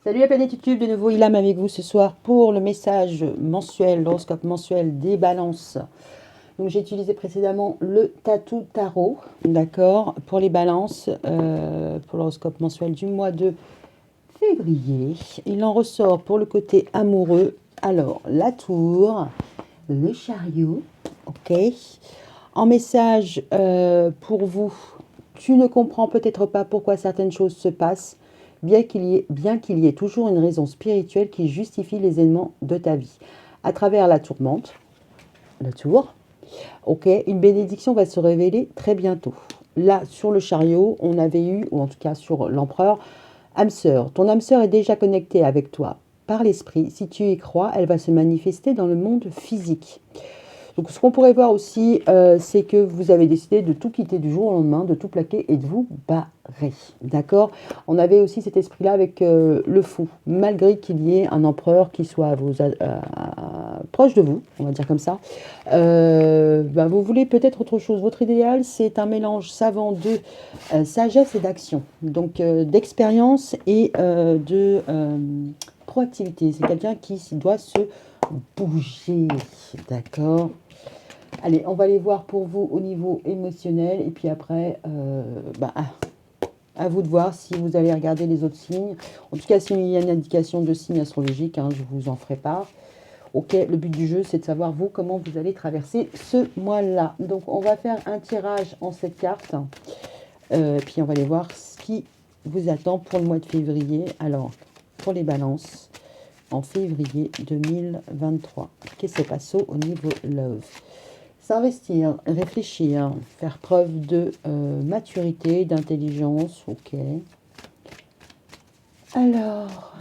Salut la planète YouTube, de nouveau Ilham avec vous ce soir pour le message mensuel, l'horoscope mensuel des balances. Donc j'ai utilisé précédemment le Tatou Tarot, d'accord, pour les balances, pour l'horoscope mensuel du mois de février. Il en ressort pour le côté amoureux, alors la tour, le chariot, ok. En message pour vous, tu ne comprends peut-être pas pourquoi certaines choses se passent, bien qu'il y ait toujours une raison spirituelle qui justifie les événements de ta vie. À travers la tourmente, la tour, ok, une bénédiction va se révéler très bientôt. Là, sur le chariot, on avait eu, ou en tout cas sur l'empereur, âme sœur. Ton âme sœur est déjà connectée avec toi par l'esprit. Si tu y crois, elle va se manifester dans le monde physique. Donc, ce qu'on pourrait voir aussi, c'est que vous avez décidé de tout quitter du jour au lendemain, de tout plaquer et de vous barrer. D'accord. On avait aussi cet esprit-là avec le fou. Malgré qu'il y ait un empereur qui soit proche de vous, on va dire comme ça, vous voulez peut-être autre chose. Votre idéal, c'est un mélange savant de sagesse et d'action. Donc, d'expérience et de proactivité. C'est quelqu'un qui doit se bouger, d'accord. Allez, on va aller voir pour vous au niveau émotionnel et puis après, à vous de voir si vous allez regarder les autres signes. En tout cas, s'il y a une indication de signes astrologiques, je vous en ferai part. Ok, le but du jeu, c'est de savoir vous comment vous allez traverser ce mois-là. Donc, on va faire un tirage en cette carte. Puis on va aller voir ce qui vous attend pour le mois de février. Alors, pour les balances, en février 2023. Qu'est-ce qui se passe au niveau love? S'investir, réfléchir, faire preuve de maturité, d'intelligence, ok. Alors,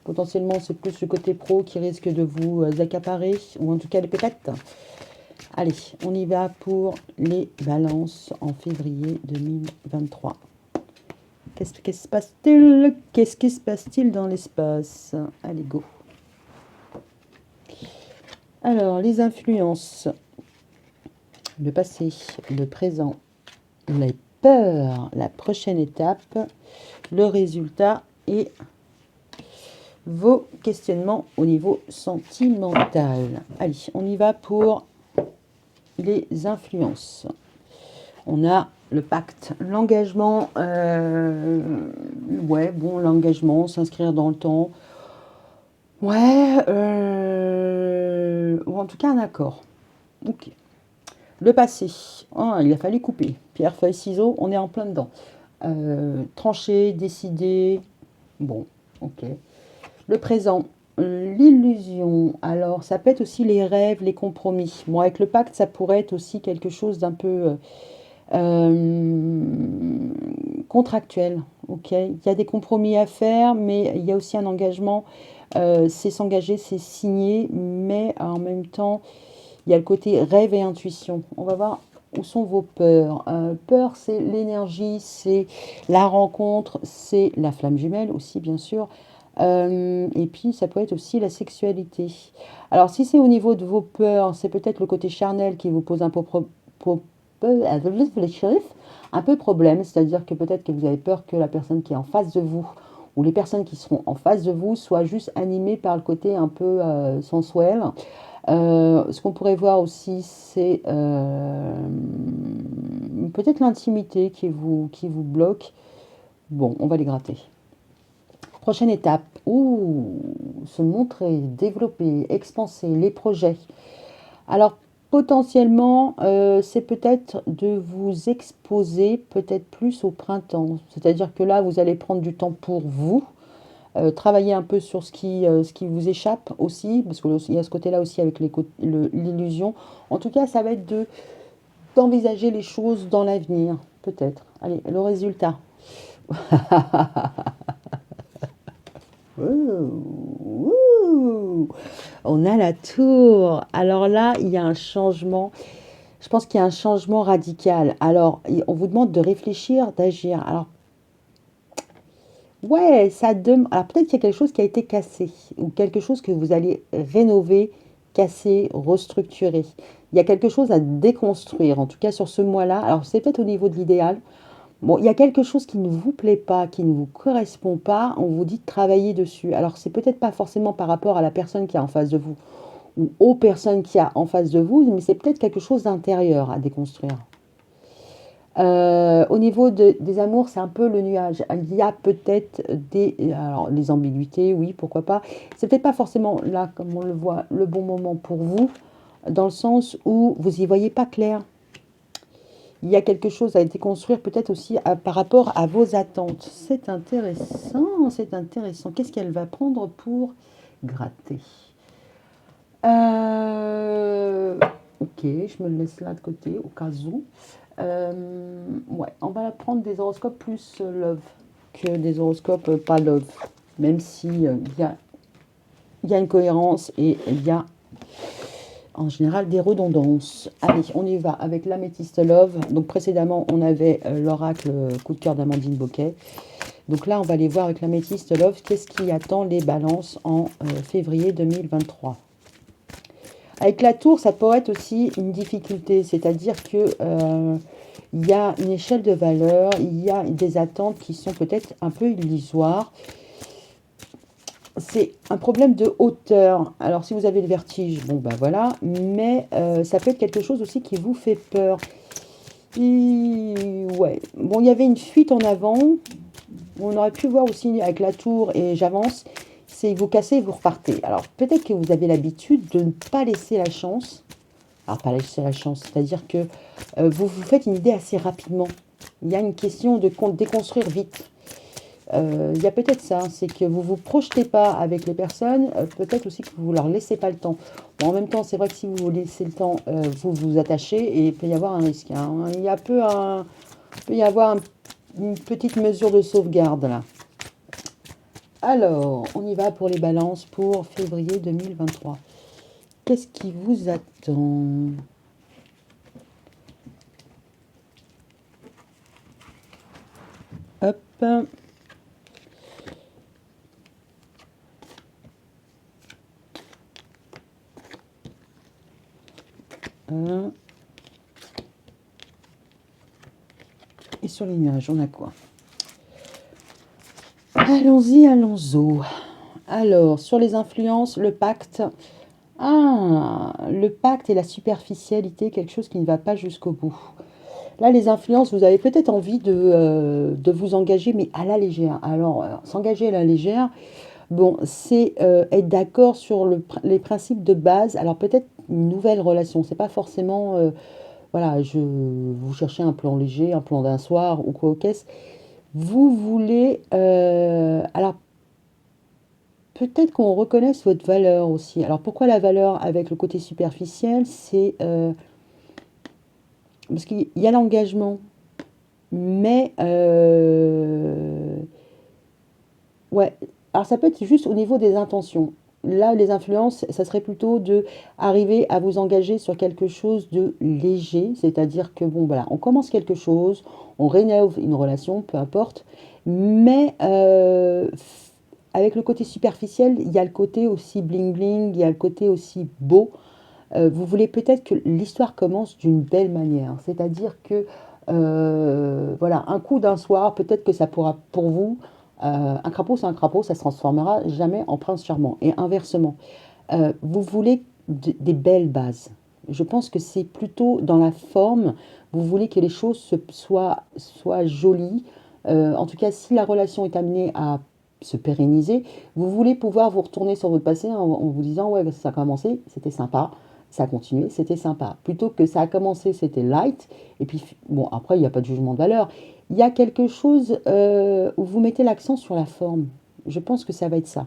potentiellement, c'est plus le côté pro qui risque de vous accaparer, ou en tout cas les pépettes. Allez, on y va pour les balances en février 2023. Qu'est-ce qui se passe-t-il? Qu'est-ce qui se passe-t-il dans l'espace? Allez, go. Alors, les influences. Le passé, le présent, les peurs, la prochaine étape, le résultat et vos questionnements au niveau sentimental. Allez, on y va pour les influences. On a le pacte, l'engagement, l'engagement, s'inscrire dans le temps, ou en tout cas un accord. Ok. Le passé, il a fallu couper. Pierre, feuille, ciseaux, on est en plein dedans. Trancher, décider, bon, ok. Le présent, l'illusion. Alors, ça peut être aussi les rêves, les compromis. Bon, avec le pacte, ça pourrait être aussi quelque chose d'un peu contractuel, ok. Il y a des compromis à faire, mais il y a aussi un engagement. C'est s'engager, c'est signer, mais en même temps, il y a le côté rêve et intuition. On va voir où sont vos peurs. Peur, c'est l'énergie, c'est la rencontre, c'est la flamme jumelle aussi, bien sûr. Et puis, ça peut être aussi la sexualité. Alors, si c'est au niveau de vos peurs, c'est peut-être le côté charnel qui vous pose un peu problème. C'est-à-dire que peut-être que vous avez peur que la personne qui est en face de vous ou les personnes qui seront en face de vous soient juste animées par le côté un peu sensuel. Ce qu'on pourrait voir aussi, c'est peut-être l'intimité qui vous bloque. Bon, on va les gratter. Prochaine étape. Se montrer, développer, expanser les projets. Alors, potentiellement, c'est peut-être de vous exposer peut-être plus au printemps. C'est-à-dire que là, vous allez prendre du temps pour vous. Travailler un peu sur ce qui vous échappe aussi, parce qu'il y a ce côté-là aussi avec l'illusion. En tout cas, ça va être d'envisager les choses dans l'avenir, peut-être. Allez, le résultat. Ouh, ouh. On a la tour. Alors là, il y a un changement. Je pense qu'il y a un changement radical. Alors, on vous demande de réfléchir, d'agir. Alors, ouais, ça demande. Alors peut-être qu'il y a quelque chose qui a été cassé ou quelque chose que vous allez rénover, casser, restructurer. Il y a quelque chose à déconstruire, en tout cas sur ce mois-là. Alors c'est peut-être au niveau de l'idéal, Bon, il y a quelque chose qui ne vous plaît pas, qui ne vous correspond pas, on vous dit de travailler dessus. Alors, c'est peut-être pas forcément par rapport à la personne qui est en face de vous ou aux personnes qui y a en face de vous, mais c'est peut-être quelque chose d'intérieur à déconstruire. Au niveau des amours, c'est un peu le nuage. Il y a peut-être alors, des ambiguïtés, oui, pourquoi pas. C'est peut-être pas forcément là, comme on le voit, le bon moment pour vous, dans le sens où vous y voyez pas clair. Il y a quelque chose à déconstruire, peut-être aussi par rapport à vos attentes. C'est intéressant, c'est intéressant. Qu'est-ce qu'elle va prendre pour gratter? Ok, je me le laisse là de côté, au cas où. Ouais, on va prendre des horoscopes plus love que des horoscopes pas love. Même si il y a une cohérence et il y a en général des redondances. Allez, on y va avec l'améthyste love. Donc précédemment, on avait l'oracle coup de cœur d'Amandine Boquet. Donc là, on va aller voir avec l'améthyste love qu'est-ce qui attend les balances en février 2023. Avec la tour, ça pourrait être aussi une difficulté, c'est-à-dire que il y a une échelle de valeur, il y a des attentes qui sont peut-être un peu illusoires. C'est un problème de hauteur. Alors, si vous avez le vertige, bon, ben voilà, mais ça peut être quelque chose aussi qui vous fait peur. Et, ouais, bon, il y avait une fuite en avant. On aurait pu voir aussi avec la tour et j'avance. C'est vous cassez et vous repartez. Alors, peut-être que vous avez l'habitude de ne pas laisser la chance. Alors, pas laisser la chance, c'est-à-dire que vous vous faites une idée assez rapidement. Il y a une question de déconstruire vite. Il y a peut-être ça, c'est que vous ne vous projetez pas avec les personnes, peut-être aussi que vous ne leur laissez pas le temps. Bon, en même temps, c'est vrai que si vous vous laissez le temps, vous vous attachez et il peut y avoir un risque. Hein. Peut y avoir une petite mesure de sauvegarde là. Alors, on y va pour les balances pour février 2023. Qu'est-ce qui vous attend? Hop. Et sur les nuages, on a quoi? Allons-y, allons-y. Alors, sur les influences, le pacte. Ah, le pacte et la superficialité, quelque chose qui ne va pas jusqu'au bout. Là, les influences, vous avez peut-être envie de vous engager, mais à la légère. Alors, s'engager à la légère, bon, c'est être d'accord sur les principes de base. Alors, peut-être une nouvelle relation. C'est pas forcément, voilà, vous cherchez un plan léger, un plan d'un soir ou quoi au caisse. Vous voulez, alors peut-être qu'on reconnaisse votre valeur aussi. Alors pourquoi la valeur avec le côté superficiel? C'est parce qu'il y a l'engagement, mais ouais. Alors ça peut être juste au niveau des intentions. Là, les influences, ça serait plutôt de arriver à vous engager sur quelque chose de léger, c'est-à-dire que bon, voilà, on commence quelque chose, on rénove une relation, peu importe, mais avec le côté superficiel, il y a le côté aussi bling bling, il y a le côté aussi beau. Vous voulez peut-être que l'histoire commence d'une belle manière, c'est-à-dire que voilà, un coup d'un soir, peut-être que ça pourra pour vous, un crapaud c'est un crapaud, ça se transformera jamais en prince charmant. Et inversement, vous voulez des belles bases. Je pense que c'est plutôt dans la forme, vous voulez que les choses soient jolies. En tout cas, si la relation est amenée à se pérenniser, vous voulez pouvoir vous retourner sur votre passé en vous disant, ouais, ça a commencé, c'était sympa, ça a continué, c'était sympa. Plutôt que ça a commencé, c'était light, et puis, bon, après, il n'y a pas de jugement de valeur. Il y a quelque chose où vous mettez l'accent sur la forme. Je pense que ça va être ça.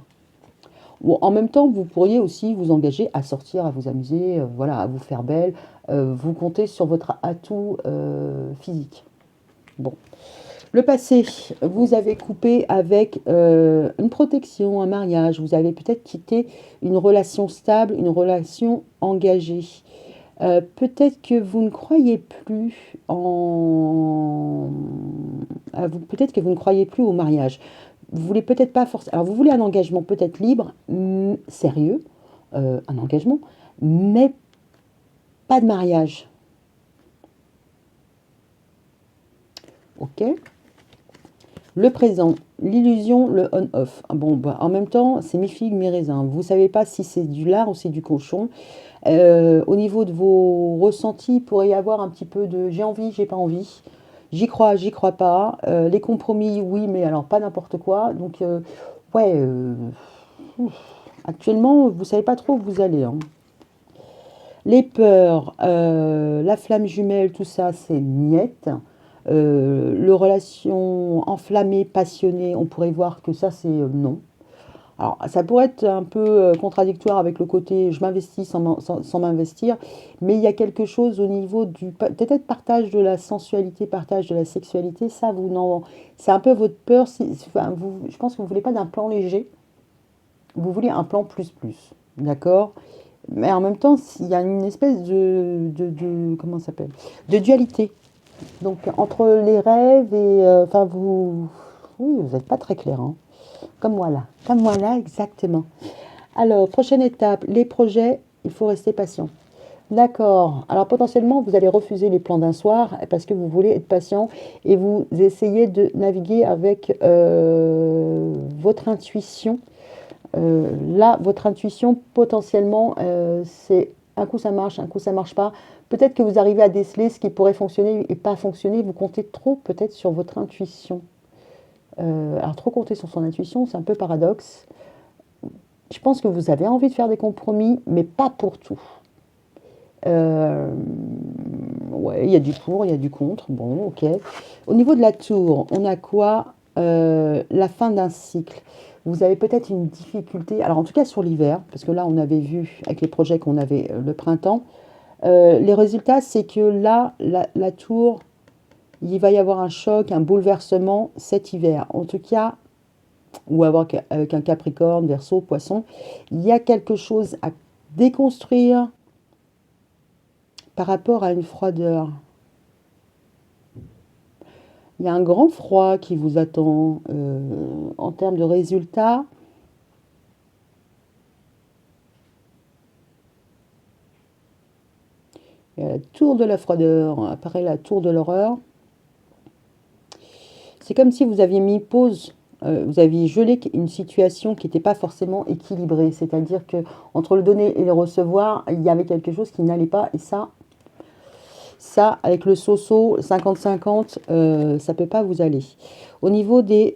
Bon, en même temps, vous pourriez aussi vous engager à sortir, à vous amuser, voilà, à vous faire belle. Vous comptez sur votre atout physique. Bon. Le passé, vous avez coupé avec une protection, un mariage. Vous avez peut-être quitté une relation stable, une relation engagée. Peut-être que vous ne croyez plus peut-être que vous ne croyez plus au mariage. Vous voulez peut-être pas forcément. Alors, vous voulez un engagement peut-être libre, sérieux, un engagement, mais pas de mariage. Ok? Le présent, l'illusion, le on-off. Ah bon, bah, en même temps, c'est mi figue, mi raisin. Vous ne savez pas si c'est du lard ou c'est du cochon. Au niveau de vos ressentis, il pourrait y avoir un petit peu de j'ai envie, j'ai pas envie. J'y crois pas. Les compromis, oui, mais alors pas n'importe quoi. Donc, ouais, actuellement, vous savez pas trop où vous allez, hein. Les peurs, la flamme jumelle, tout ça, c'est niette. Le relation enflammée, passionnée, on pourrait voir que ça, c'est non. Alors, ça pourrait être un peu contradictoire avec le côté je m'investis sans m'investir, mais il y a quelque chose au niveau du peut-être partage de la sensualité, partage de la sexualité, ça vous n'en, c'est un peu votre peur. Enfin, je pense que vous voulez pas d'un plan léger, vous voulez un plan plus plus, d'accord? Mais en même temps, il y a une espèce comment ça s'appelle? De dualité. Donc entre les rêves et enfin oui, vous n'êtes pas très clair, hein. Comme moi là, exactement. Alors, prochaine étape, les projets, il faut rester patient. D'accord. Alors potentiellement, vous allez refuser les plans d'un soir parce que vous voulez être patient et vous essayez de naviguer avec votre intuition. Là, votre intuition, potentiellement, c'est un coup ça marche, un coup ça marche pas. Peut-être que vous arrivez à déceler ce qui pourrait fonctionner et pas fonctionner. Vous comptez trop peut-être sur votre intuition. Alors trop compter sur son intuition, c'est un peu paradoxe. Je pense que vous avez envie de faire des compromis, mais pas pour tout. Euh, ouais, il y a du pour, il y a du contre. Bon, ok. Au niveau de la tour, on a quoi? La fin d'un cycle. Vous avez peut-être une difficulté, alors en tout cas sur l'hiver, parce que là on avait vu avec les projets qu'on avait le printemps, les résultats c'est que là, la tour, il va y avoir un choc, un bouleversement cet hiver. En tout cas, ou avoir avec un Capricorne, Verseau, Poisson, il y a quelque chose à déconstruire par rapport à une froideur. Il y a un grand froid qui vous attend en termes de résultats. Il y a la tour de la froideur, apparaît la tour de l'horreur. C'est comme si vous aviez mis pause, vous aviez gelé une situation qui n'était pas forcément équilibrée. C'est-à-dire que entre le donner et le recevoir, il y avait quelque chose qui n'allait pas. Et ça, avec le so-so 50-50, ça ne peut pas vous aller. Au niveau de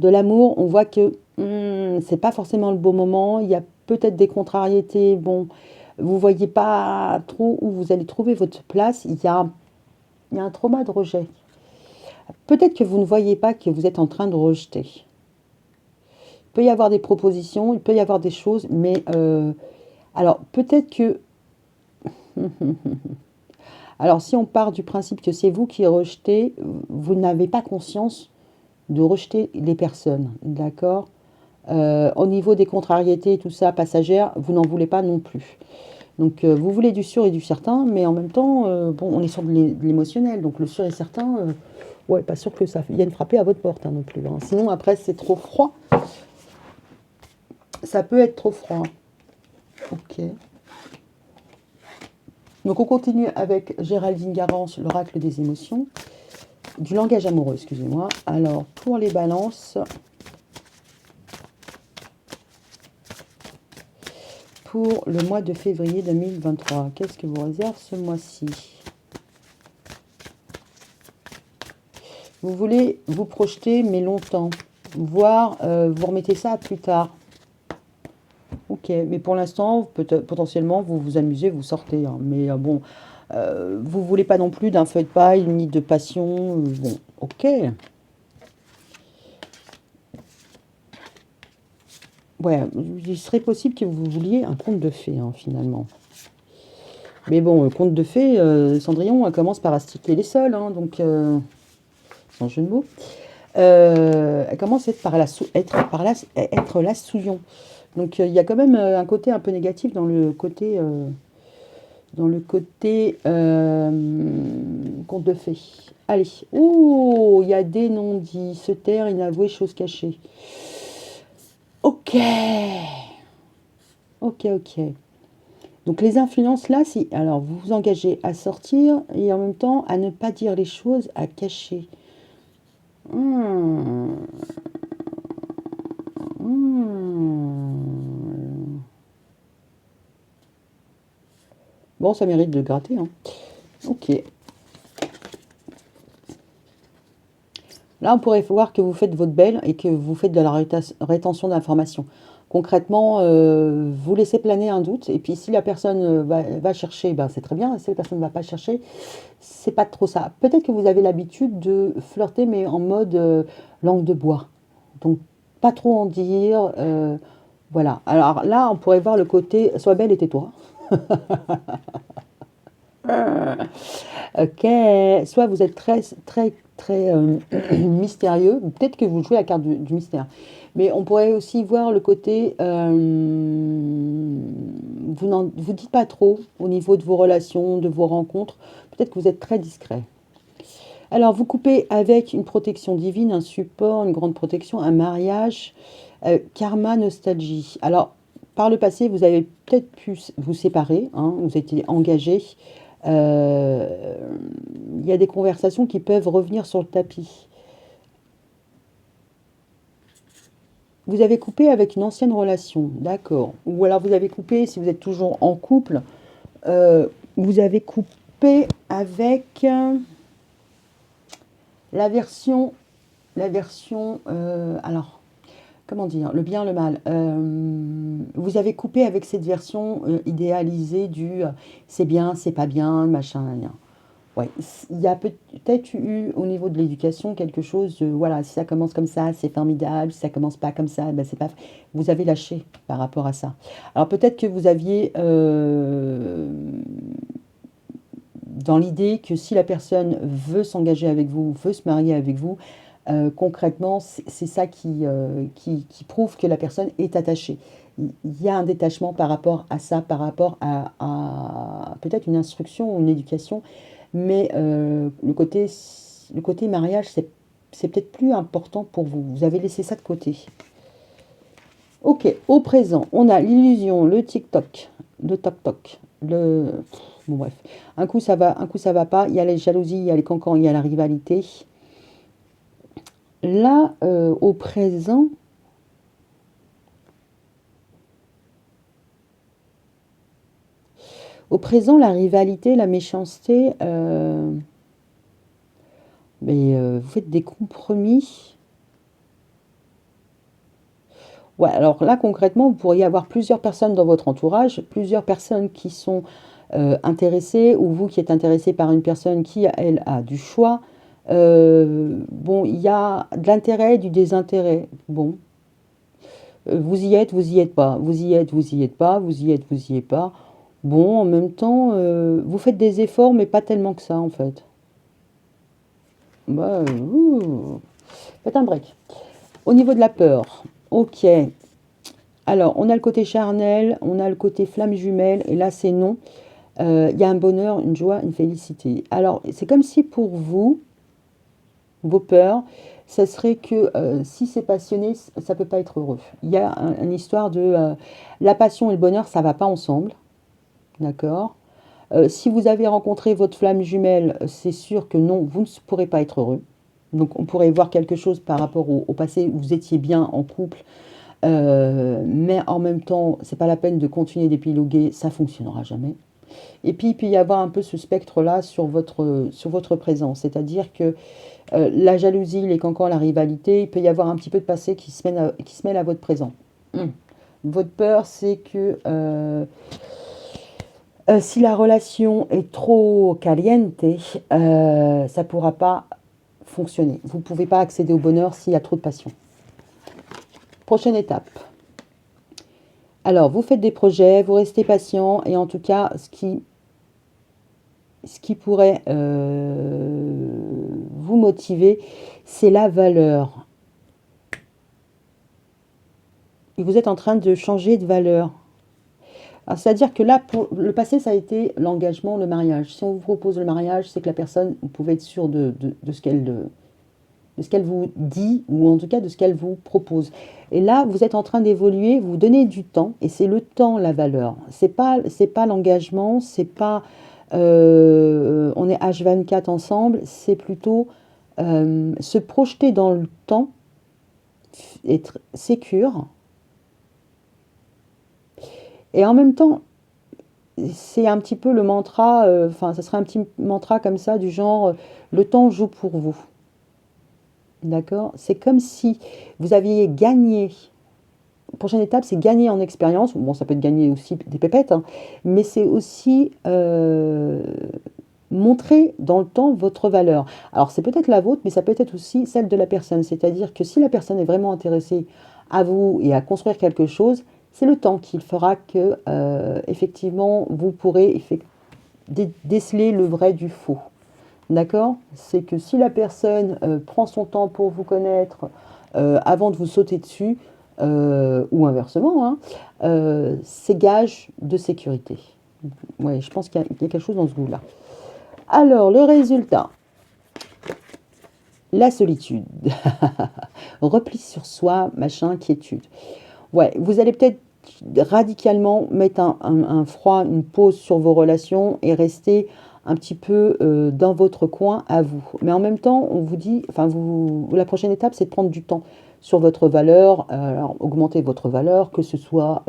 l'amour, on voit que c'est pas forcément le beau moment. Il y a peut-être des contrariétés. Bon, vous ne voyez pas trop où vous allez trouver votre place. Il y a un trauma de rejet. Peut-être que vous ne voyez pas que vous êtes en train de rejeter. Il peut y avoir des propositions, il peut y avoir des choses, mais alors peut-être que alors, si on part du principe que c'est vous qui rejetez, vous n'avez pas conscience de rejeter les personnes, d'accord? Au niveau des contrariétés, tout ça, passagère, vous n'en voulez pas non plus. Donc, vous voulez du sûr et du certain, mais en même temps, bon, on est sur de l'émotionnel, donc le sûr et certain, ouais, pas sûr que ça vienne frapper à votre porte, hein, non plus, hein. Sinon, après, c'est trop froid. Ça peut être trop froid. Ok. Donc, on continue avec Géraldine Garance, l'oracle des émotions. Du langage amoureux, excusez-moi. Alors, pour les balances, pour le mois de février 2023, qu'est-ce que vous réserve ce mois-ci? Vous voulez vous projeter, mais longtemps, voire vous remettez ça à plus tard. Ok, mais pour l'instant, potentiellement, vous vous amusez, vous sortez, hein. Mais bon, vous voulez pas non plus d'un feu de paille, ni de passion. Bon, ok. Ouais, il serait possible que vous vouliez un conte de fées, hein, finalement. Mais bon, conte de fées, Cendrillon, elle commence par astiquer les sols, hein, donc, sans jeu de mots. Elle commence à être la souillon. Donc, il y a quand même un côté un peu négatif dans le côté conte de fées. Allez. Oh, il y a des non-dits, se taire, inavouer, chose cachée. Ok. Ok, ok. Donc les influences là, si alors vous vous engagez à sortir et en même temps à ne pas dire les choses, à cacher. Hmm. Hmm. Bon, ça mérite de gratter, hein. Ok. Là, on pourrait voir que vous faites votre belle et que vous faites de la rétention d'informations. Concrètement, vous laissez planer un doute, et puis si la personne va chercher, ben, c'est très bien. Si la personne ne va pas chercher, c'est pas trop ça. Peut-être que vous avez l'habitude de flirter, mais en mode langue de bois. Donc, pas trop en dire. Voilà. Alors là, on pourrait voir le côté sois belle et tais-toi. Ok. Soit vous êtes très, très, très mystérieux. Peut-être que vous jouez la carte du mystère. Mais on pourrait aussi voir le côté vous dites pas trop au niveau de vos relations, de vos rencontres. Peut-être que vous êtes très discret. Alors, vous coupez avec une protection divine, un support, une grande protection, un mariage, karma, nostalgie. Alors, par le passé, vous avez peut-être pu vous séparer, hein, vous étiez engagé. Euh, Il y a des conversations qui peuvent revenir sur le tapis. Vous avez coupé avec une ancienne relation, d'accord. Ou alors vous avez coupé, si vous êtes toujours en couple, euh, vous avez coupé avec la version, alors, comment dire, le bien, le mal. Vous avez coupé avec cette version idéalisée du c'est bien, c'est pas bien, machin, rien. Ouais, il y a peut-être eu au niveau de l'éducation quelque chose de voilà, si ça commence comme ça, c'est formidable, si ça commence pas comme ça, ben c'est pas. Vous avez lâché par rapport à ça. Alors peut-être que vous aviez dans l'idée que si la personne veut s'engager avec vous, veut se marier avec vous, concrètement, c'est ça qui prouve que la personne est attachée. Il y a un détachement par rapport à ça, par rapport à peut-être une instruction ou une éducation, mais le côté mariage, c'est peut-être plus important pour vous. Vous avez laissé ça de côté. Ok, au présent, on a l'illusion, le TikTok, le toc-toc, le... Bon, bref, un coup ça va, un coup ça va pas. Il y a les jalousies, il y a les cancans, il y a la rivalité. Là, au présent, la rivalité, la méchanceté, mais vous faites des compromis. Ouais, alors là, concrètement, vous pourriez avoir plusieurs personnes dans votre entourage, plusieurs personnes qui sont intéressées, ou vous qui êtes intéressé par une personne qui, elle, a du choix. Bon, il y a de l'intérêt et du désintérêt. Bon, vous y êtes pas. Vous y êtes, vous y êtes pas. Vous y êtes, vous y êtes pas. Bon, en même temps, vous faites des efforts, mais pas tellement que ça, en fait. Bah, faites un break. Au niveau de la peur, ok. Alors, on a le côté charnel, on a le côté flamme jumelle, et là, c'est non. Il y a un bonheur, une joie, une félicité. Alors, c'est comme si pour vous, vos peurs, ça serait que si c'est passionné, ça peut pas être heureux. Il y a une histoire de la passion et le bonheur, ça va pas ensemble, d'accord? Si vous avez rencontré votre flamme jumelle, c'est sûr que non, vous ne pourrez pas être heureux. Donc, on pourrait voir quelque chose par rapport au passé où vous étiez bien en couple, mais en même temps, c'est pas la peine de continuer d'épiloguer, ça fonctionnera jamais. Et puis, il peut y avoir un peu ce spectre-là sur votre présent, c'est-à-dire que la jalousie, les cancans, la rivalité, il peut y avoir un petit peu de passé qui se mêle à votre présent. Hum. Votre peur, c'est que si la relation est trop caliente, ça ne pourra pas fonctionner. Vous ne pouvez pas accéder au bonheur s'il y a trop de passion. Prochaine étape. Alors, vous faites des projets, vous restez patient, et en tout cas, ce qui pourrait vous motiver, c'est la valeur. Et vous êtes en train de changer de valeur. C'est-à-dire que là, pour le passé, ça a été l'engagement, le mariage. Si on vous propose le mariage, c'est que la personne, vous pouvez être sûr de ce qu'elle vous dit, ou en tout cas de ce qu'elle vous propose. Et là, vous êtes en train d'évoluer, vous donnez du temps, et c'est le temps la valeur. C'est pas l'engagement, c'est pas on est H24 ensemble, c'est plutôt Se projeter dans le temps, être sécure, et en même temps, c'est un petit peu le mantra, enfin, ça serait un petit mantra comme ça, du genre, le temps joue pour vous. D'accord? C'est comme si vous aviez gagné. Prochaine étape, c'est gagner en expérience. Bon, ça peut être gagner aussi des pépettes, hein, mais c'est aussi montrer dans le temps votre valeur. Alors, c'est peut-être la vôtre, mais ça peut être aussi celle de la personne. C'est-à-dire que si la personne est vraiment intéressée à vous et à construire quelque chose, c'est le temps qui fera que, effectivement, vous pourrez déceler le vrai du faux. D'accord? C'est que si la personne prend son temps pour vous connaître avant de vous sauter dessus, ou inversement, hein, c'est gage de sécurité. Ouais, je pense qu'il y a quelque chose dans ce goût-là. Alors, le résultat, la solitude, repli sur soi, machin, quiétude. Ouais, vous allez peut-être radicalement mettre un froid, une pause sur vos relations et rester un petit peu dans votre coin à vous. Mais en même temps, on vous dit, enfin, la prochaine étape, c'est de prendre du temps sur votre valeur, alors augmenter votre valeur, que ce soit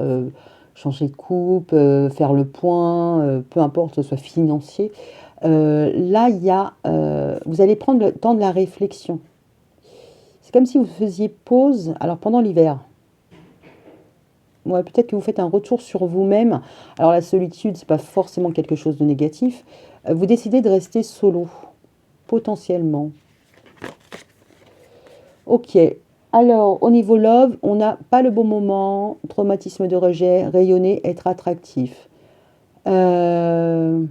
changer de coupe, faire le point, peu importe, que ce soit financier. Là, vous allez prendre le temps de la réflexion. C'est comme si vous faisiez pause, alors pendant l'hiver. Ouais, peut-être que vous faites un retour sur vous-même. Alors la solitude, c'est pas forcément quelque chose de négatif. Vous décidez de rester solo, potentiellement. Ok. Alors, au niveau love, on n'a pas le bon moment, traumatisme de rejet, rayonner, être attractif. Euh,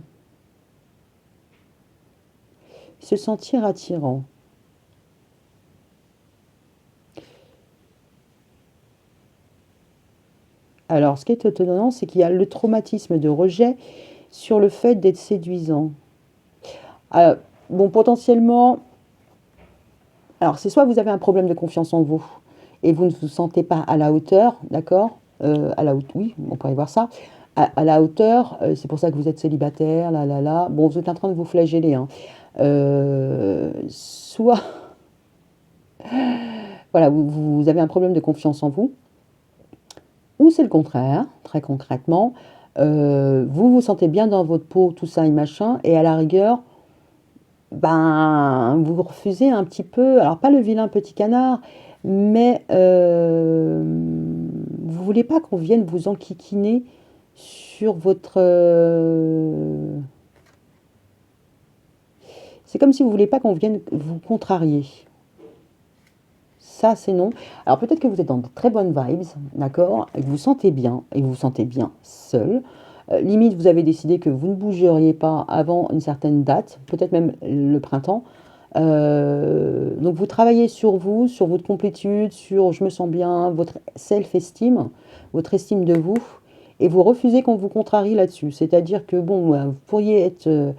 Se sentir attirant. Alors, ce qui est étonnant, c'est qu'il y a le traumatisme de rejet sur le fait d'être séduisant. Euh, bon, potentiellement, alors c'est soit vous avez un problème de confiance en vous et vous ne vous sentez pas à la hauteur, d'accord? À la hauteur, oui, on pourrait voir ça. À la hauteur, c'est pour ça que vous êtes célibataire, là, là, là. Bon, vous êtes en train de vous flageller, hein. Soit, voilà, vous avez un problème de confiance en vous, ou c'est le contraire, très concrètement. Vous vous sentez bien dans votre peau, tout ça et machin, et à la rigueur, ben, vous refusez un petit peu, alors pas le vilain petit canard, mais vous voulez pas qu'on vienne vous enquiquiner sur votre... c'est comme si vous voulez pas qu'on vienne vous contrarier. Ça, c'est non. Alors peut-être que vous êtes dans de très bonnes vibes, d'accord, et que vous sentez bien, et que vous vous sentez bien seul. Limite, vous avez décidé que vous ne bougeriez pas avant une certaine date, peut-être même le printemps. Donc vous travaillez sur vous, sur votre complétude, sur je me sens bien, votre self-esteem, votre estime de vous, et vous refusez qu'on vous contrarie là-dessus. C'est-à-dire que bon, vous pourriez être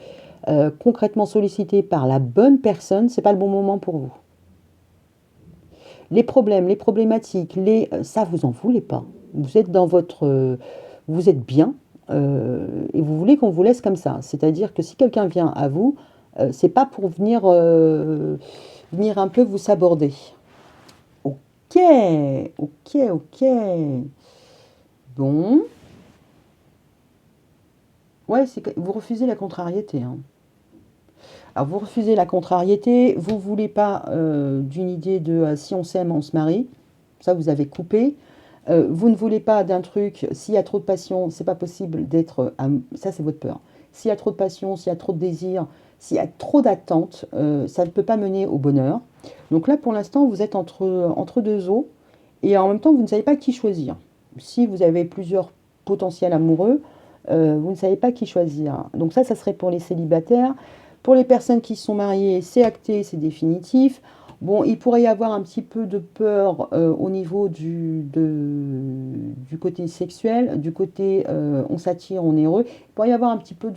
concrètement sollicité par la bonne personne, c'est pas le bon moment pour vous. Les problèmes, les problématiques, ça vous en voulez pas. Vous êtes dans votre, vous êtes bien et vous voulez qu'on vous laisse comme ça. C'est-à-dire que si quelqu'un vient à vous, c'est pas pour venir un peu vous saborder. Ok, ok, ok. Bon, ouais, c'est que vous refusez la contrariété, hein. Alors vous refusez la contrariété, vous voulez pas d'une idée de si on s'aime, on se marie. Ça, vous avez coupé. Vous ne voulez pas d'un truc, s'il y a trop de passion, c'est pas possible d'être. Ça, c'est votre peur. S'il y a trop de passion, s'il y a trop de désir, s'il y a trop d'attentes, ça ne peut pas mener au bonheur. Donc là, pour l'instant, vous êtes entre deux eaux et en même temps, vous ne savez pas qui choisir. Si vous avez plusieurs potentiels amoureux, vous ne savez pas qui choisir. Donc ça serait pour les célibataires. Pour les personnes qui sont mariées, c'est acté, c'est définitif. Bon, il pourrait y avoir un petit peu de peur au niveau du côté sexuel, du côté on s'attire, on est heureux. Il pourrait y avoir un petit peu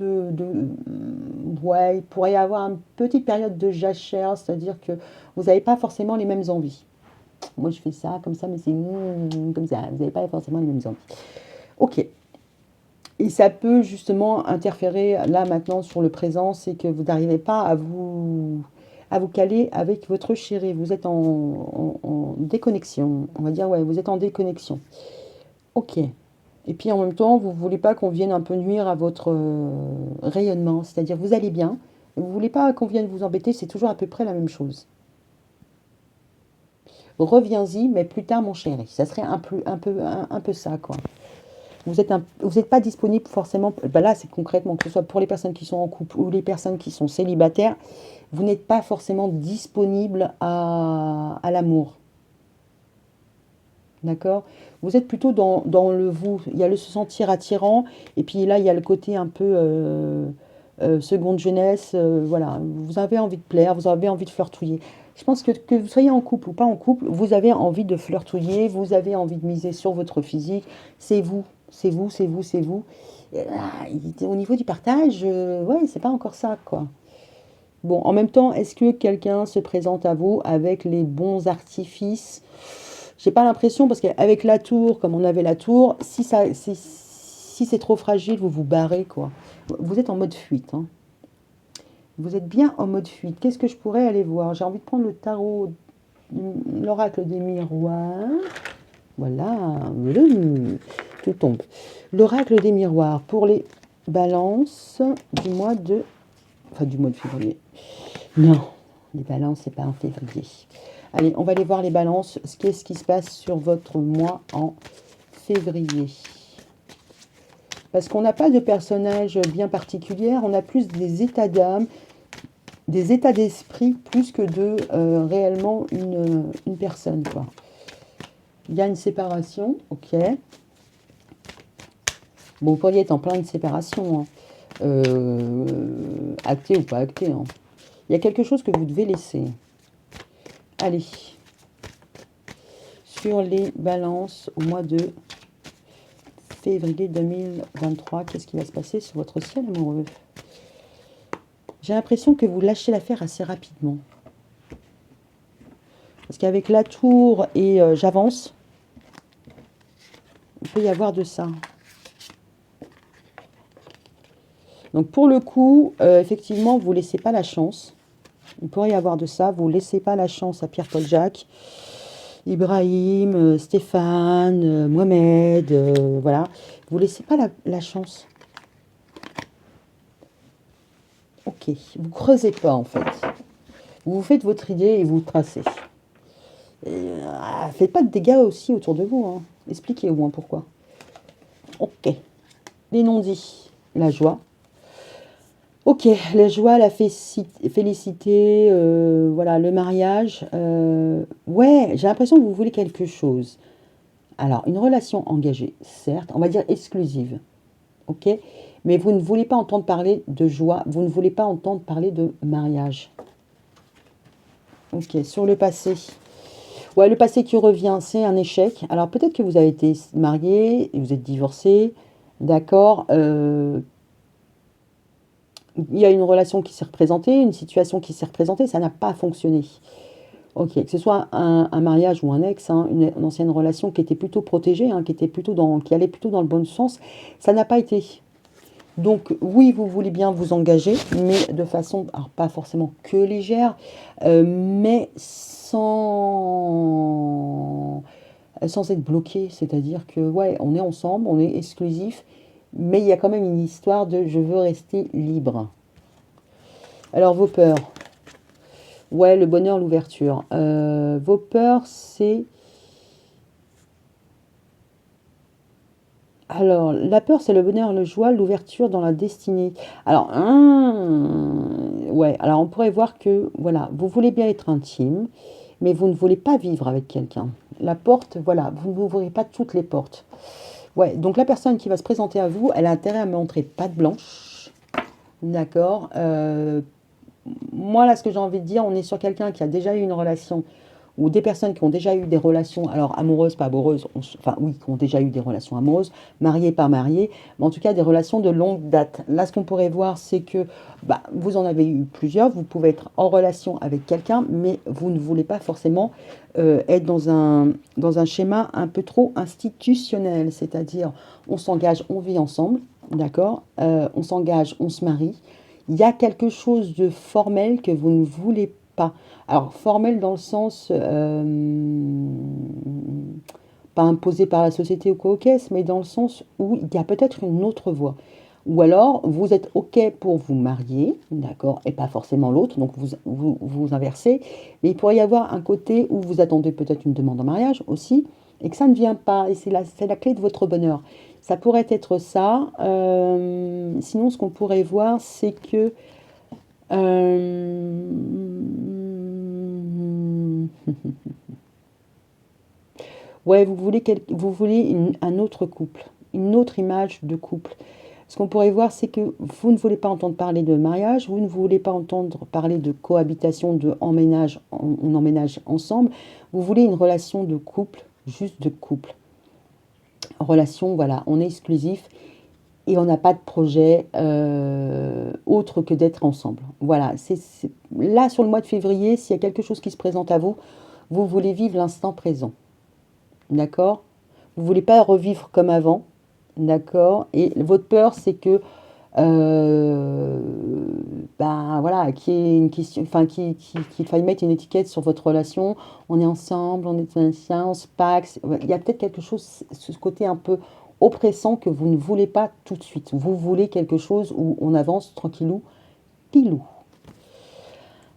ouais, il pourrait y avoir une petite période de jachère, c'est-à-dire que vous n'avez pas forcément les mêmes envies. Moi, je fais ça comme ça, mais c'est comme ça. Vous n'avez pas forcément les mêmes envies. Ok. Et ça peut justement interférer là maintenant sur le présent, c'est que vous n'arrivez pas à vous caler avec votre chéri. Vous êtes en déconnexion. On va dire, ouais, vous êtes en déconnexion. Ok. Et puis en même temps, vous ne voulez pas qu'on vienne un peu nuire à votre rayonnement. C'est-à-dire, vous allez bien. Vous ne voulez pas qu'on vienne vous embêter. C'est toujours à peu près la même chose. Reviens-y, mais plus tard, mon chéri. Ça serait un peu ça, quoi. Vous êtes pas disponible forcément. Ben là, c'est concrètement, que ce soit pour les personnes qui sont en couple ou les personnes qui sont célibataires, vous n'êtes pas forcément disponible à l'amour. D'accord? Vous êtes plutôt dans le vous. Il y a le se sentir attirant, et puis là, il y a le côté un peu seconde jeunesse. Voilà, vous avez envie de plaire, vous avez envie de flirtouiller. Je pense que vous soyez en couple ou pas en couple, vous avez envie de flirtouiller, vous avez envie de miser sur votre physique. C'est vous, c'est vous, c'est vous, c'est vous. Au niveau du partage, ouais, c'est pas encore ça, quoi. Bon, en même temps, est-ce que quelqu'un se présente à vous avec les bons artifices? J'ai pas l'impression, parce qu'avec la tour, comme on avait la tour, si c'est trop fragile, vous vous barrez, quoi. Vous êtes en mode fuite, hein. Vous êtes bien en mode fuite. Qu'est-ce que je pourrais aller voir? J'ai envie de prendre le tarot, l'oracle des miroirs. Voilà, tout tombe. L'oracle des miroirs pour les balances du mois de... Enfin, du mois de février. Non, les balances, c'est pas en février. Allez, on va aller voir les balances. Qu'est-ce qui se passe sur votre mois en février? Parce qu'on n'a pas de personnage bien particulier, on a plus des états d'âme, des états d'esprit, plus que de réellement une personne, quoi. Il y a une séparation, ok. Bon, vous pourriez être en pleine séparation, hein. Acté ou pas acté, hein. Il y a quelque chose que vous devez laisser. Allez. Sur les balances au mois de février 2023, qu'est-ce qui va se passer sur votre ciel amoureux? J'ai l'impression que vous lâchez l'affaire assez rapidement. Parce qu'avec la tour et j'avance, il peut y avoir de ça. Donc pour le coup, effectivement, vous ne laissez pas la chance. Il pourrait y avoir de ça. Vous ne laissez pas la chance à Pierre-Paul Jacques, Ibrahim, Stéphane, Mohamed, voilà. Vous ne laissez pas la chance. Ok, vous creusez pas en fait. Vous faites votre idée et vous tracez. Faites pas de dégâts aussi autour de vous, hein. Expliquez au moins pourquoi. Ok. Les non-dits. La joie. Ok, la joie, la félicité, voilà, le mariage. Ouais, j'ai l'impression que vous voulez quelque chose. Alors, une relation engagée, certes, on va dire exclusive. Ok, mais vous ne voulez pas entendre parler de joie, vous ne voulez pas entendre parler de mariage. Ok, sur le passé. Ouais, le passé qui revient, c'est un échec. Alors, peut-être que vous avez été marié, vous êtes divorcé, d'accord. Il y a une relation qui s'est représentée, une situation qui s'est représentée, ça n'a pas fonctionné. Ok, que ce soit un mariage ou un ex, hein, une ancienne relation qui était plutôt protégée, hein, qui allait plutôt dans le bon sens, ça n'a pas été. Donc oui, vous voulez bien vous engager, mais de façon, alors pas forcément que légère, mais sans être bloqué. C'est-à-dire que ouais, on est ensemble, on est exclusif, mais il y a quand même une histoire de je veux rester libre. Alors vos peurs. Ouais, le bonheur, l'ouverture. Vos peurs, c'est... Alors, la peur, c'est le bonheur, le joie, l'ouverture dans la destinée. Alors, ouais, alors on pourrait voir que, voilà, vous voulez bien être intime, mais vous ne voulez pas vivre avec quelqu'un. La porte, voilà, vous n'ouvrez pas toutes les portes. Ouais, donc la personne qui va se présenter à vous, elle a intérêt à montrer patte blanche. D'accord. Moi, là, ce que j'ai envie de dire, on est sur quelqu'un qui a déjà eu une relation, ou des personnes qui ont déjà eu des relations, alors amoureuses, pas amoureuses, enfin oui, qui ont déjà eu des relations amoureuses, mariées, pas mariées, mais en tout cas des relations de longue date. Là, ce qu'on pourrait voir, c'est que bah, vous en avez eu plusieurs, vous pouvez être en relation avec quelqu'un, mais vous ne voulez pas forcément être dans un schéma un peu trop institutionnel, c'est-à-dire on s'engage, on vit ensemble, d'accord. On s'engage, on se marie. Il y a quelque chose de formel que vous ne voulez pas. Alors, formel dans le sens, pas imposé par la société ou quoi au caisse, mais dans le sens où il y a peut-être une autre voie. Ou alors, vous êtes OK pour vous marier, d'accord, et pas forcément l'autre, donc vous inversez. Mais il pourrait y avoir un côté où vous attendez peut-être une demande en mariage aussi, et que ça ne vient pas, et c'est la clé de votre bonheur. Ça pourrait être ça. Sinon, ce qu'on pourrait voir, c'est que... euh, ouais, vous voulez un autre couple, une autre image de couple. Ce qu'on pourrait voir, c'est que vous ne voulez pas entendre parler de mariage, vous ne voulez pas entendre parler de cohabitation, on emménage ensemble. Vous voulez une relation de couple, juste de couple. Relation, voilà, on est exclusif et on n'a pas de projet autre que d'être ensemble. Voilà, là sur le mois de février, s'il y a quelque chose qui se présente à vous, vous voulez vivre l'instant présent. D'accord? Vous ne voulez pas revivre comme avant. D'accord? Et votre peur, c'est que, euh, ben voilà, qu'il y ait une question, enfin, qu'il faille mettre une étiquette sur votre relation. On est ensemble, on est un, on se paxe. Ouais, il y a peut-être quelque chose, ce côté un peu oppressant que vous ne voulez pas tout de suite. Vous voulez quelque chose où on avance tranquillou, pilou.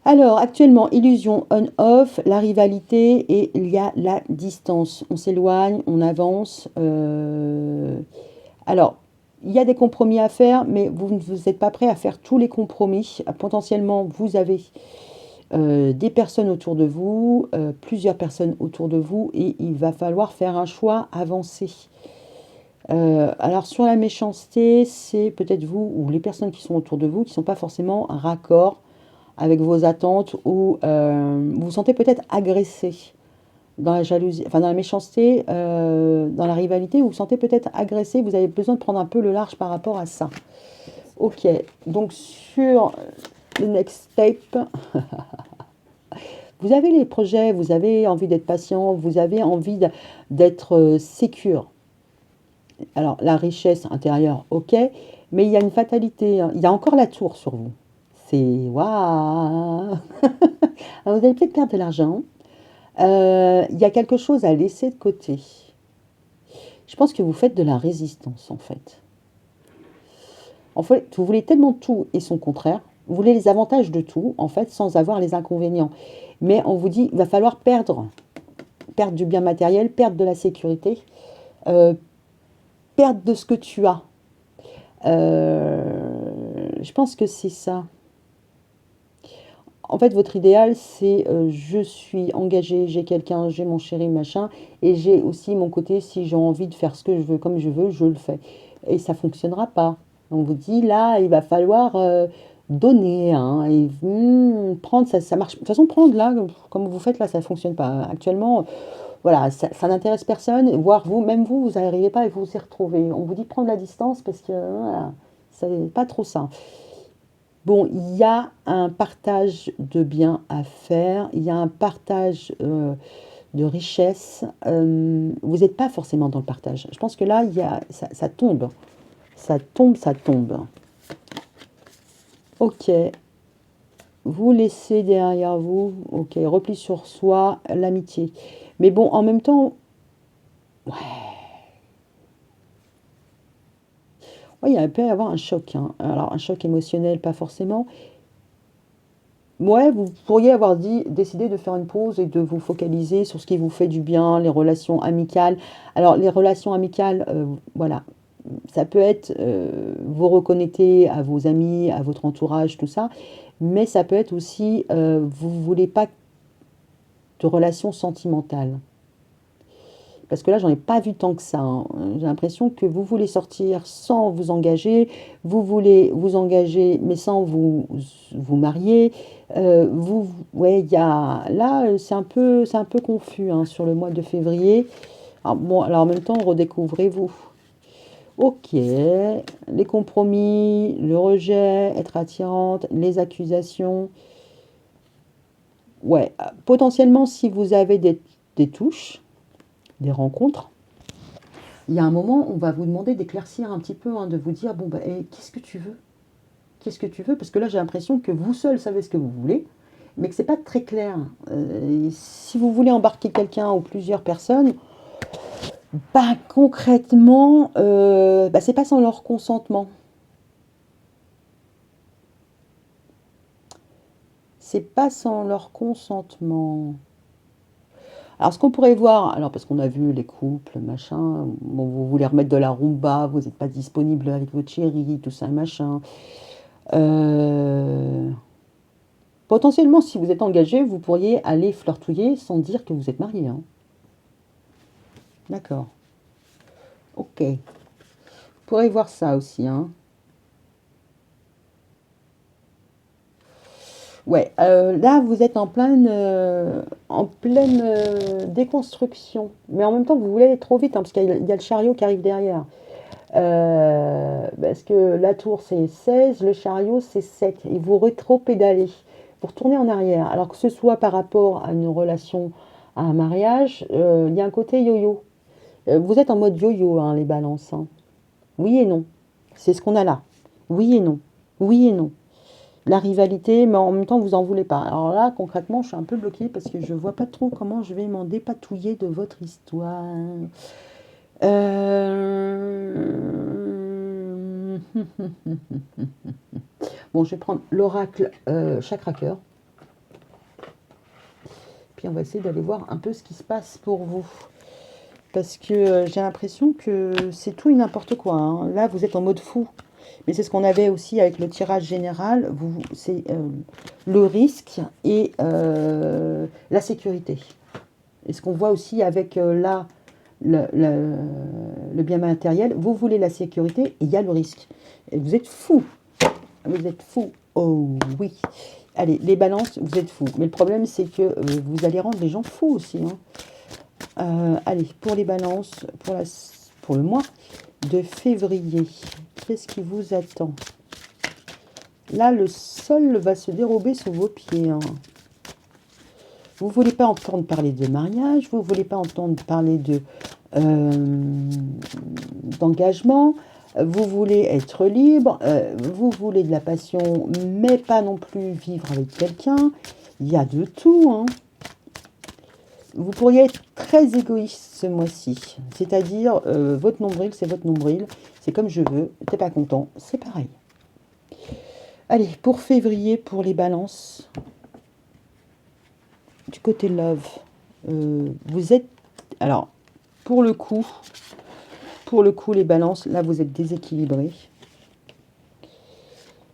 Alors, actuellement, illusion on-off, la rivalité et il y a la distance. On s'éloigne, on avance. Alors, il y a des compromis à faire, mais vous ne vous êtes pas prêt à faire tous les compromis. Potentiellement, vous avez des personnes autour de vous, plusieurs personnes autour de vous, et il va falloir faire un choix avancé. Alors, sur la méchanceté, c'est peut-être vous ou les personnes qui sont autour de vous qui ne sont pas forcément raccord avec vos attentes ou vous vous sentez peut-être agressé dans la jalousie, enfin dans la méchanceté, dans la rivalité, vous vous sentez peut-être agressé, vous avez besoin de prendre un peu le large par rapport à ça. Ok, donc sur le next step, vous avez les projets, vous avez envie d'être patient, vous avez envie d'être sécure. Alors la richesse intérieure, ok, mais il y a une fatalité, hein. Il y a encore la tour sur vous. C'est waouh. Vous allez peut-être perdre de l'argent. Il y a quelque chose à laisser de côté. Je pense que vous faites de la résistance, en fait. En fait, vous voulez tellement tout et son contraire. Vous voulez les avantages de tout, en fait, sans avoir les inconvénients. Mais on vous dit, il va falloir perdre du bien matériel, perdre de la sécurité, euh, perdre de ce que tu as. Je pense que c'est ça. En fait, votre idéal, c'est je suis engagée, j'ai quelqu'un, j'ai mon chéri, machin, et j'ai aussi mon côté, si j'ai envie de faire ce que je veux, comme je veux, je le fais. Et ça fonctionnera pas. On vous dit, là, il va falloir donner, hein, et prendre, ça marche. De toute façon, prendre, là, comme vous faites, là, ça fonctionne pas. Actuellement, voilà, ça n'intéresse personne, voire vous, même vous, vous n'arrivez pas et vous vous y retrouvez. On vous dit prendre la distance parce que, voilà, c'est pas trop ça. Bon, il y a un partage de biens à faire, il y a un partage de richesses. Vous n'êtes pas forcément dans le partage. Je pense que là, ça tombe. Ça tombe, ça tombe. Ok, vous laissez derrière vous, ok, repli sur soi, l'amitié. Mais bon, en même temps, ouais, ouais, il peut y avoir un choc, hein. Alors, un choc émotionnel, pas forcément. Ouais, vous pourriez avoir décidé de faire une pause et de vous focaliser sur ce qui vous fait du bien, les relations amicales. Alors, les relations amicales, voilà, ça peut être vous reconnecter à vos amis, à votre entourage, tout ça, mais ça peut être aussi vous ne voulez pas de relations sentimentales. Parce que là, j'en ai pas vu tant que ça, hein. J'ai l'impression que vous voulez sortir sans vous engager, vous voulez vous engager mais sans vous marier. Ouais, il y a, là, c'est un peu confus hein, sur le mois de février. Alors, bon, alors en même temps, redécouvrez-vous. Ok, les compromis, le rejet, être attirante, les accusations. Ouais, potentiellement, si vous avez des touches, des rencontres, il y a un moment, on va vous demander d'éclaircir un petit peu, hein, de vous dire, bon, bah, qu'est-ce que tu veux? Qu'est-ce que tu veux? Parce que là, j'ai l'impression que vous seul savez ce que vous voulez. mais que c'est pas très clair. Si vous voulez embarquer quelqu'un ou plusieurs personnes, bah, concrètement, bah, c'est pas sans leur consentement. C'est pas sans leur consentement. Alors, ce qu'on pourrait voir, alors parce qu'on a vu les couples, machin, bon, vous voulez remettre de la rumba, vous n'êtes pas disponible avec votre chérie, tout ça, machin. Euh, Potentiellement, si vous êtes engagé, vous pourriez aller flirtouiller sans dire que vous êtes marié, hein. D'accord. Ok. Vous pourrez voir ça aussi, hein. Ouais, là, vous êtes en pleine déconstruction. Mais en même temps, vous voulez aller trop vite, hein, parce qu'il y a le chariot qui arrive derrière. Parce que la tour, c'est 16, le chariot, c'est 7. Et vous rétro-pédalez. Vous retournez en arrière. Alors que ce soit par rapport à une relation, à un mariage, il y a un côté yo-yo. Vous êtes en mode yo-yo, hein, les balances, hein. Oui et non. C'est ce qu'on a là. Oui et non. Oui et non. La rivalité, mais en même temps, vous en voulez pas. Alors là, concrètement, je suis un peu bloquée parce que je vois pas trop comment je vais m'en dépatouiller de votre histoire. Euh... Bon, je vais prendre l'oracle chakra cœur. Puis on va essayer d'aller voir un peu ce qui se passe pour vous. Parce que j'ai l'impression que c'est tout et n'importe quoi, hein. Là, vous êtes en mode fou. Mais c'est ce qu'on avait aussi avec le tirage général. C'est le risque et la sécurité. Et ce qu'on voit aussi avec là, le bien matériel, vous voulez la sécurité et il y a le risque. Et vous êtes fou. Vous êtes fou. Oh oui. Allez, les balances, vous êtes fous. Mais le problème, c'est que vous allez rendre les gens fous aussi, hein. Allez, pour les balances, pour le mois de février, qu'est-ce qui vous attend? Là, le sol va se dérober sous vos pieds, hein. Vous ne voulez pas entendre parler de mariage, vous ne voulez pas entendre parler euh, d'engagement, vous voulez être libre, vous voulez de la passion, mais pas non plus vivre avec quelqu'un. Il y a de tout, hein. Vous pourriez être très égoïste ce mois-ci. C'est-à-dire, votre nombril, c'est votre nombril. C'est comme je veux. T'es pas content, c'est pareil. Allez, pour février, pour les balances, du côté love, vous êtes... Alors, pour le coup, les balances, là, vous êtes déséquilibrés.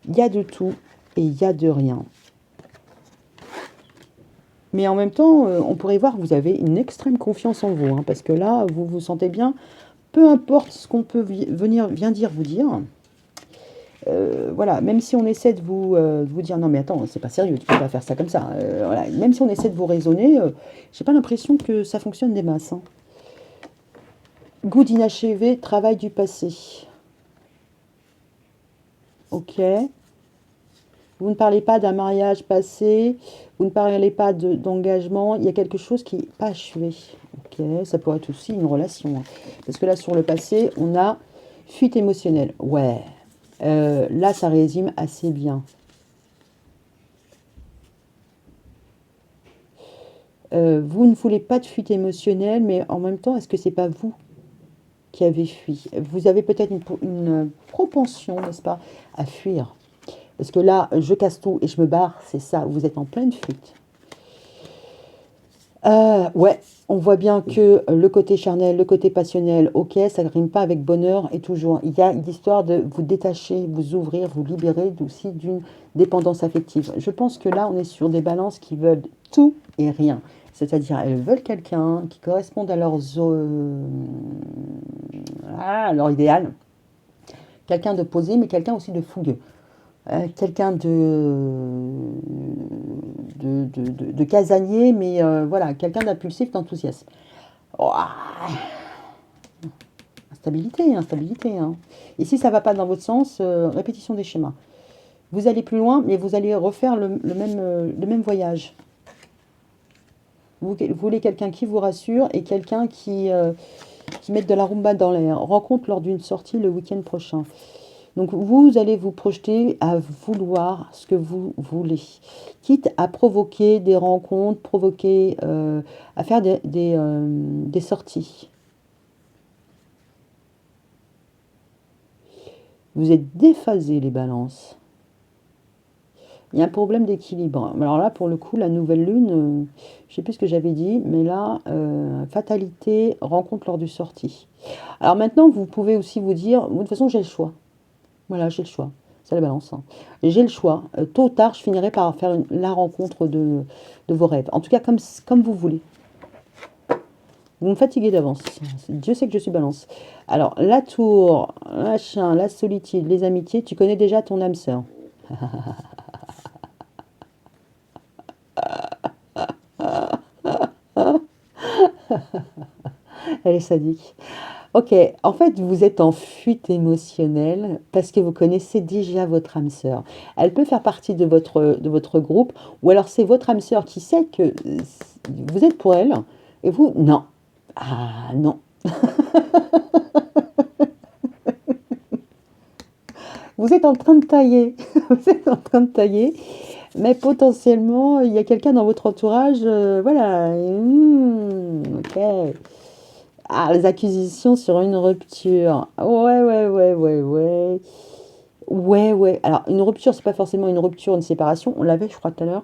Il y a de tout et il y a de rien. Mais en même temps, on pourrait voir que vous avez une extrême confiance en vous, hein, parce que là, vous vous sentez bien. Peu importe ce qu'on peut vient dire vous dire. Voilà, même si on essaie de vous dire non mais attends, c'est pas sérieux, tu peux pas faire ça comme ça. Voilà, même si on essaie de vous raisonner, j'ai pas l'impression que ça fonctionne des masses, hein. Goût d'inachevé, travail du passé. Ok. Vous ne parlez pas d'un mariage passé, vous ne parlez pas d'engagement, il y a quelque chose qui n'est pas achevé. Ok, ça pourrait être aussi une relation, hein. Parce que là, sur le passé, on a fuite émotionnelle. Ouais, là, ça résume assez bien. Vous ne voulez pas de fuite émotionnelle, mais en même temps, est-ce que c'est pas vous qui avez fui? Vous avez peut-être une propension, n'est-ce pas, à fuir. Parce que là, je casse tout et je me barre, c'est ça, vous êtes en pleine fuite. Ouais, on voit bien que le côté charnel, le côté passionnel, ok, ça ne rime pas avec bonheur et toujours. Il y a une histoire de vous détacher, vous ouvrir, vous libérer aussi d'une dépendance affective. Je pense que là, on est sur des balances qui veulent tout et rien. C'est-à-dire, elles veulent quelqu'un qui corresponde à à leur idéal. Quelqu'un de posé, mais quelqu'un aussi de fougueux. Quelqu'un de casanier, mais voilà, quelqu'un d'impulsif, d'enthousiaste. Oh, instabilité, instabilité, hein. Et si ça ne va pas dans votre sens, répétition des schémas. Vous allez plus loin, mais vous allez refaire le même voyage. Vous voulez quelqu'un qui vous rassure et quelqu'un qui mette de la rumba dans l'air. Rencontre lors d'une sortie le week-end prochain. Donc, vous allez vous projeter à vouloir ce que vous voulez, quitte à provoquer des rencontres, provoquer, à faire des sorties. Vous êtes déphasés, les balances. Il y a un problème d'équilibre. Alors là, pour le coup, la nouvelle lune, je ne sais plus ce que j'avais dit, mais là, fatalité, rencontre lors du sortie. Alors maintenant, vous pouvez aussi vous dire, de toute façon, j'ai le choix. Voilà, j'ai le choix. C'est la balance, hein. J'ai le choix. Tôt ou tard, je finirai par faire la rencontre de vos rêves. En tout cas, comme vous voulez. Vous me fatiguez d'avance. Dieu sait que je suis balance. Alors, la tour, machin, la solitude, les amitiés, tu connais déjà ton âme sœur. Elle est sadique. Ok, en fait, vous êtes en fuite émotionnelle parce que vous connaissez déjà votre âme sœur. Elle peut faire partie de votre groupe, ou alors c'est votre âme sœur qui sait que vous êtes pour elle, et vous, non. Ah non. Vous êtes en train de tailler. Vous êtes en train de tailler, mais potentiellement, il y a quelqu'un dans votre entourage, voilà. Ok. Ah, les acquisitions sur une rupture. Ouais, ouais, ouais, ouais, ouais. Ouais, ouais. Alors, une rupture, c'est pas forcément une rupture, une séparation. On l'avait, je crois, tout à l'heure.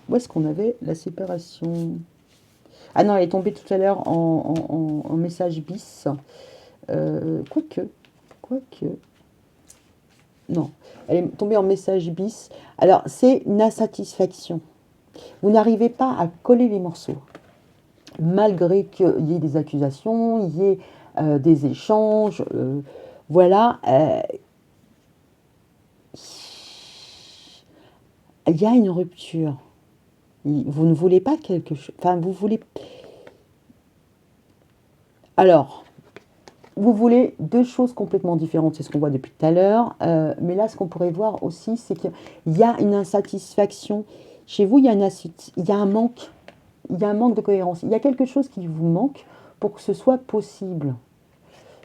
Où est-ce qu'on avait la séparation? Ah non, elle est tombée tout à l'heure en message bis. Quoique, quoique. Non, elle est tombée en message bis. Alors, c'est une insatisfaction. Vous n'arrivez pas à coller les morceaux. Malgré qu'il y ait des accusations, il y ait des échanges, voilà, il y a une rupture. Vous ne voulez pas quelque chose. Enfin, vous voulez. Alors, vous voulez deux choses complètement différentes. C'est ce qu'on voit depuis tout à l'heure. Mais là, ce qu'on pourrait voir aussi, c'est qu'il y a une insatisfaction. Chez vous, il y a un manque. Il y a un manque de cohérence. Il y a quelque chose qui vous manque pour que ce soit possible.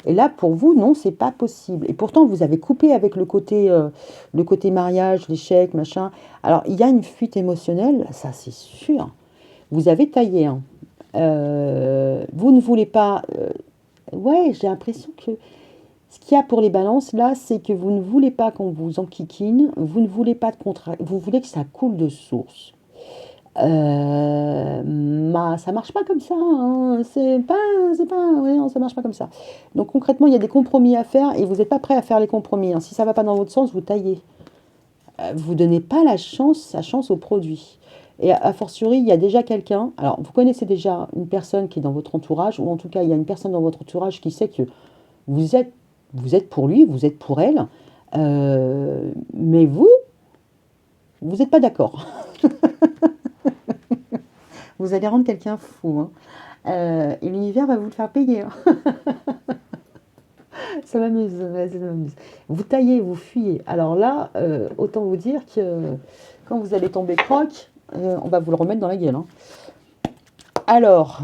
Et là, pour vous, non, c'est pas possible. Et pourtant, vous avez coupé avec le côté mariage, l'échec, machin. Alors, il y a une fuite émotionnelle, ça c'est sûr. Vous avez taillé, hein. Vous ne voulez pas. Ouais, j'ai l'impression que ce qu'il y a pour les balances, là, c'est que vous ne voulez pas qu'on vous enquiquine, vous ne voulez pas de contrat, vous voulez que ça coule de source. Ça marche pas comme ça, hein. Ouais, non, ça marche pas comme ça. Donc concrètement, il y a des compromis à faire et vous n'êtes pas prêt à faire les compromis, hein. Si ça va pas dans votre sens, vous taillez. Vous donnez pas sa chance au produit. Et a fortiori, il y a déjà quelqu'un. Alors, vous connaissez déjà une personne qui est dans votre entourage, ou en tout cas, il y a une personne dans votre entourage qui sait que vous êtes, vous êtes pour lui, vous êtes pour elle, mais vous n'êtes pas d'accord. Vous allez rendre quelqu'un fou, hein. Et l'univers va vous le faire payer, hein. Ça m'amuse, ouais, ça m'amuse. Vous taillez, vous fuyez. Alors là, autant vous dire que quand vous allez tomber croque, on va vous le remettre dans la gueule, hein. Alors,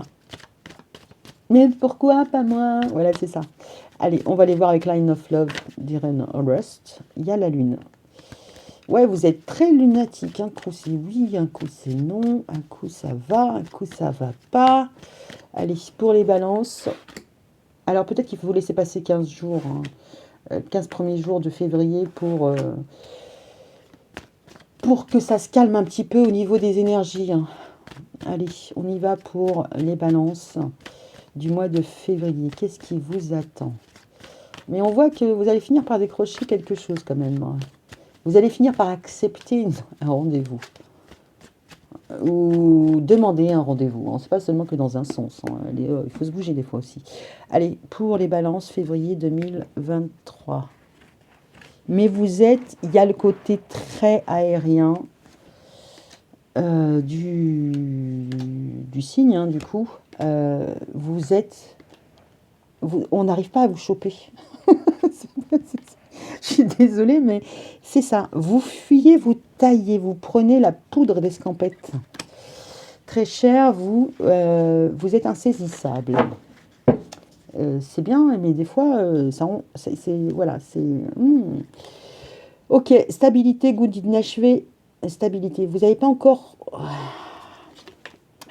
mais pourquoi pas moi? Voilà, c'est ça. Allez, on va aller voir avec Line of Love d'Irene Rust. Il y a la lune. Ouais, vous êtes très lunatique. Un coup c'est oui, un coup c'est non, un coup ça va, un coup ça va pas. Allez, pour les balances. Alors peut-être qu'il faut vous laisser passer 15 jours, hein, 15 premiers jours de février pour que ça se calme un petit peu au niveau des énergies, hein. Allez, on y va pour les balances du mois de février. Qu'est-ce qui vous attend? Mais on voit que vous allez finir par décrocher quelque chose quand même, hein. Vous allez finir par accepter un rendez-vous. Ou demander un rendez-vous, hein. C'est pas seulement que dans un sens, hein. Il faut se bouger des fois aussi. Allez, pour les balances, février 2023. Mais il y a le côté très aérien du signe, hein, du coup. On n'arrive pas à vous choper. Je suis désolée, mais c'est ça. Vous fuyez, vous taillez, vous prenez la poudre d'escampette. Très cher, vous êtes insaisissable. C'est bien, mais des fois, voilà, c'est... Ok, stabilité, goût d'inachevé, stabilité. Vous n'avez pas encore...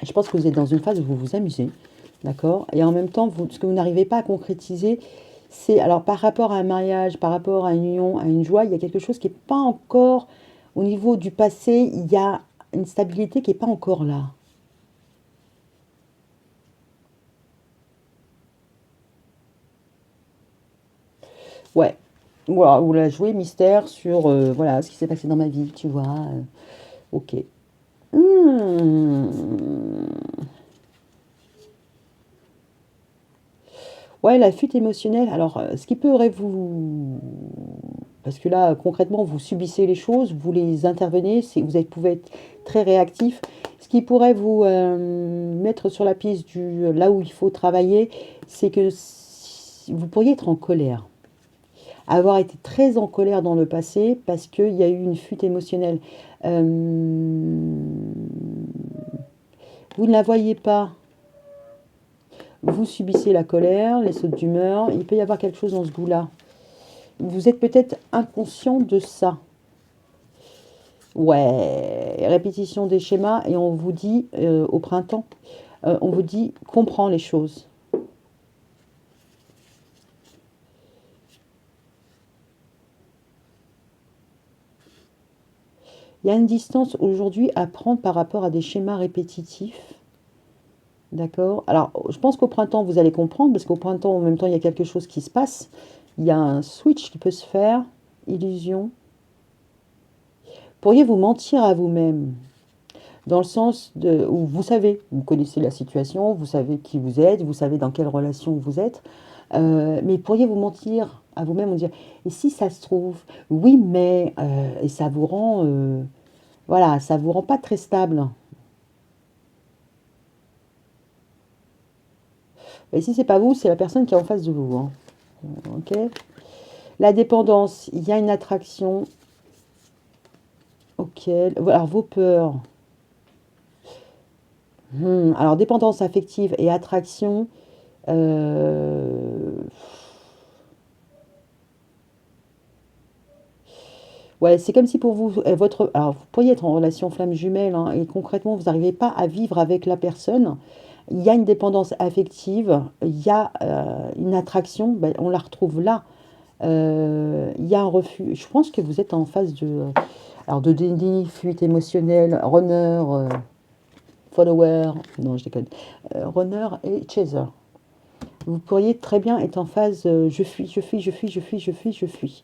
Je pense que vous êtes dans une phase où vous vous amusez, d'accord? Et en même temps, ce que vous n'arrivez pas à concrétiser, c'est... Alors, par rapport à un mariage, par rapport à une union, à une joie, il y a quelque chose qui n'est pas encore... Au niveau du passé, il y a une stabilité qui n'est pas encore là. Ouais. Voilà, ou la jouer mystère sur voilà, ce qui s'est passé dans ma vie, tu vois. Ok. Hmm. Ouais, la fuite émotionnelle. Alors, ce qui pourrait vous... Parce que là, concrètement, vous subissez les choses, vous les intervenez, pouvez être très réactif. Ce qui pourrait vous mettre sur la piste là où il faut travailler, c'est que vous pourriez être en colère. Avoir été très en colère dans le passé parce qu'il y a eu une fuite émotionnelle. Euh, vous ne la voyez pas, vous subissez la colère, les sautes d'humeur, il peut y avoir quelque chose dans ce goût-là. Vous êtes peut-être inconscient de ça. Ouais, répétition des schémas et on vous dit au printemps, on vous dit comprends les choses. Il y a une distance aujourd'hui à prendre par rapport à des schémas répétitifs. D'accord. Alors, je pense qu'au printemps, vous allez comprendre, parce qu'au printemps, en même temps, il y a quelque chose qui se passe. Il y a un switch qui peut se faire, illusion. Pourriez-vous mentir à vous-même, dans le sens où vous savez, vous connaissez la situation, vous savez qui vous êtes, vous savez dans quelle relation vous êtes, mais pourriez-vous mentir à vous-même, vous dire, et si ça se trouve, oui, mais, et ça vous rend, voilà, ça vous rend pas très stable. Et si c'est pas vous, c'est la personne qui est en face de vous, hein. Ok. La dépendance, il y a une attraction. Ok. Alors, vos peurs. Alors, dépendance affective et attraction. euh, Ouais, c'est comme si pour vous, alors vous pourriez être en relation flamme jumelle, hein, et concrètement, vous n'arrivez pas à vivre avec la personne. Il y a une dépendance affective, il y a une attraction, ben, on la retrouve là. Il y a un refus. Je pense que vous êtes en phase alors de déni, fuite émotionnelle, runner, follower, non, je déconne, runner et chaser. Vous pourriez très bien être en phase je fuis, je fuis, je fuis, je fuis, je fuis, je fuis.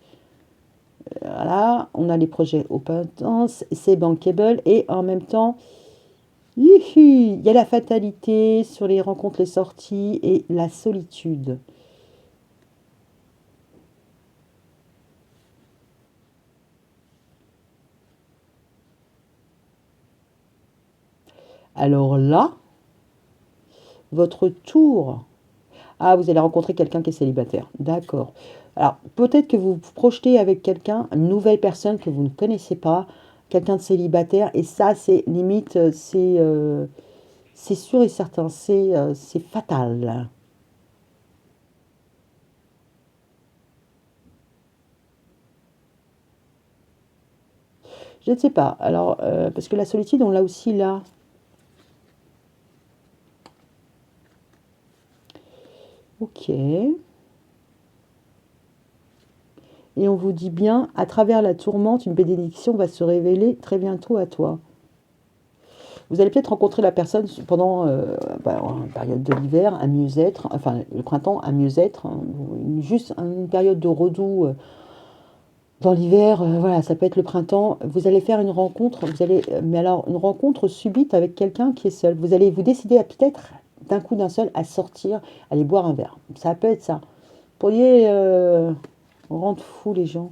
Voilà, on a les projets open tense, c'est bankable et en même temps, il y a la fatalité sur les rencontres, les sorties et la solitude. Alors là, votre tour. Ah, vous allez rencontrer quelqu'un qui est célibataire. D'accord. Alors, peut-être que vous vous projetez avec quelqu'un, une nouvelle personne que vous ne connaissez pas, quelqu'un de célibataire, et ça, c'est limite, c'est sûr et certain, c'est fatal. Je ne sais pas. Alors, parce que la solitude, on l'a aussi là. Ok. Et on vous dit bien, à travers la tourmente, une bénédiction va se révéler très bientôt à toi. Vous allez peut-être rencontrer la personne pendant une période de l'hiver, un mieux-être, enfin le printemps, un mieux-être, hein, juste une période de redoux dans l'hiver, voilà, ça peut être le printemps. Vous allez faire une rencontre, mais alors une rencontre subite avec quelqu'un qui est seul. Vous allez vous décider à peut-être d'un coup d'un seul à sortir, aller boire un verre. Ça peut être ça. Vous pourriez rendre fou les gens.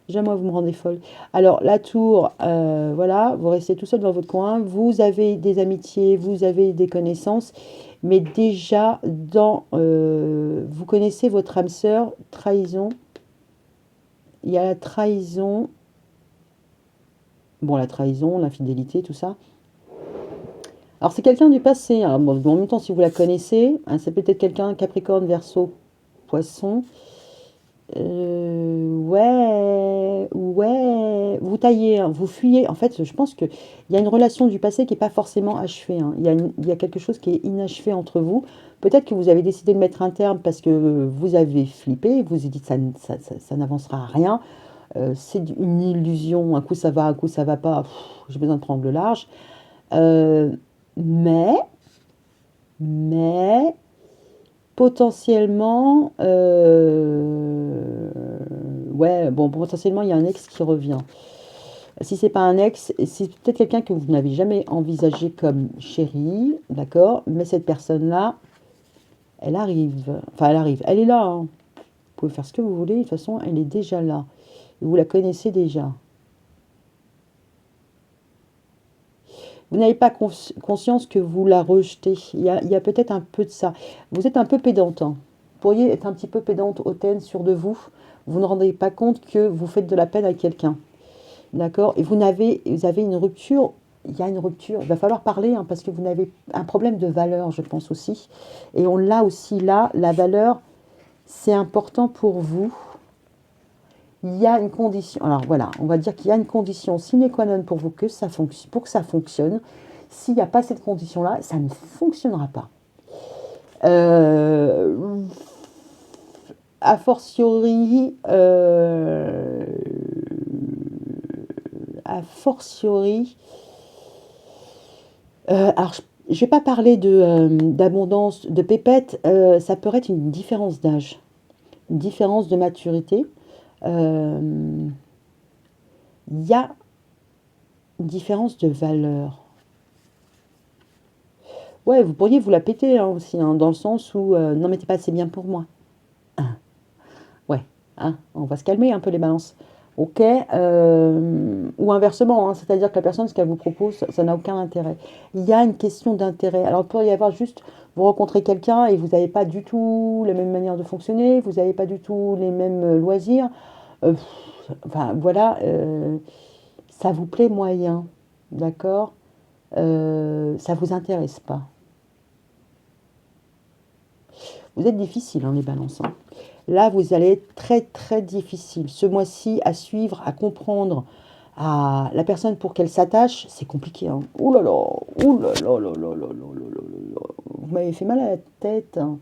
Jamais vous me rendez folle. Alors, la tour, voilà, vous restez tout seul dans votre coin. Vous avez des amitiés, vous avez des connaissances, mais déjà, vous connaissez votre âme sœur, trahison. Il y a la trahison, bon, la trahison, l'infidélité, tout ça. Alors, c'est quelqu'un du passé, hein. Bon, en même temps, si vous la connaissez, hein, c'est peut-être quelqu'un Capricorne, Verseau, Poisson. Ouais, ouais, vous taillez, hein, vous fuyez. En fait, je pense qu'il y a une relation du passé qui n'est pas forcément achevée, hein. Il y a quelque chose qui est inachevé entre vous. Peut-être que vous avez décidé de mettre un terme parce que vous avez flippé, vous vous dites ça, ça n'avancera à rien. C'est une illusion, un coup ça va, un coup ça va pas. J'ai besoin de prendre le large. Euh, mais, mais, potentiellement, ouais, bon, potentiellement, il y a un ex qui revient. Si c'est pas un ex, c'est peut-être quelqu'un que vous n'avez jamais envisagé comme chéri, d'accord? Mais cette personne-là, elle arrive. Enfin, elle arrive. Elle est là, hein. Vous pouvez faire ce que vous voulez. De toute façon, elle est déjà là. Vous la connaissez déjà. Vous n'avez pas conscience que vous la rejetez. Il y a peut-être un peu de ça. Vous êtes un peu pédante, hein. Vous pourriez être un petit peu pédante, hautaine, sûre de vous. Vous ne rendez pas compte que vous faites de la peine à quelqu'un. D'accord? Et vous avez une rupture. Il y a une rupture. Il va falloir parler, hein, parce que vous avez un problème de valeur, je pense aussi. Et on l'a aussi là. La valeur, c'est important pour vous. Il y a une condition. Alors voilà, on va dire qu'il y a une condition sine qua non pour vous que ça fonctionne, pour que ça fonctionne. S'il n'y a pas cette condition-là, ça ne fonctionnera pas. Euh, a fortiori, a fortiori, alors je ne vais pas parler d'abondance, de pépette, ça peut être une différence d'âge, une différence de maturité. Il y a une différence de valeur. Ouais, vous pourriez vous la péter, hein, aussi, hein, dans le sens où non mais t'es pas assez bien pour moi. Ah, ouais, hein, on va se calmer un peu les balances. Ok, ou inversement, hein, c'est-à-dire que la personne, ce qu'elle vous propose, ça n'a aucun intérêt. Il y a une question d'intérêt. Alors, il peut y avoir juste, vous rencontrez quelqu'un et vous n'avez pas du tout les mêmes manières de fonctionner, vous n'avez pas du tout les mêmes loisirs. Enfin, voilà, ça vous plaît moyen, d'accord? Ça vous intéresse pas. Vous êtes difficile, hein, les balances, hein. Là, vous allez être très, très difficile. Ce mois-ci, à suivre, à comprendre, à la personne pour qu'elle s'attache, c'est compliqué, hein. Ouh là là, ouh là là là là là là là là là. Vous m'avez fait mal à la tête, hein.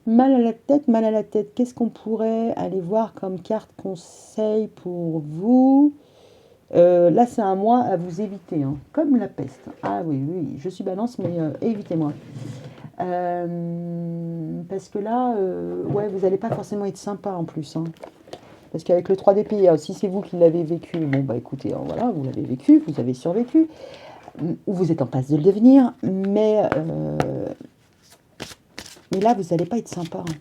Mal à la tête, mal à la tête. Qu'est-ce qu'on pourrait aller voir comme carte conseil pour vous? Là, c'est un mois à vous éviter, hein, comme la peste. Ah oui, oui, oui, je suis balance, mais évitez-moi. Parce que là, ouais, vous n'allez pas forcément être sympa en plus, hein. Parce qu'avec le 3 d'épée, si c'est vous qui l'avez vécu, bon bah écoutez, hein, voilà, vous l'avez vécu, vous avez survécu, ou vous êtes en passe de le devenir, mais là, vous n'allez pas être sympa, hein.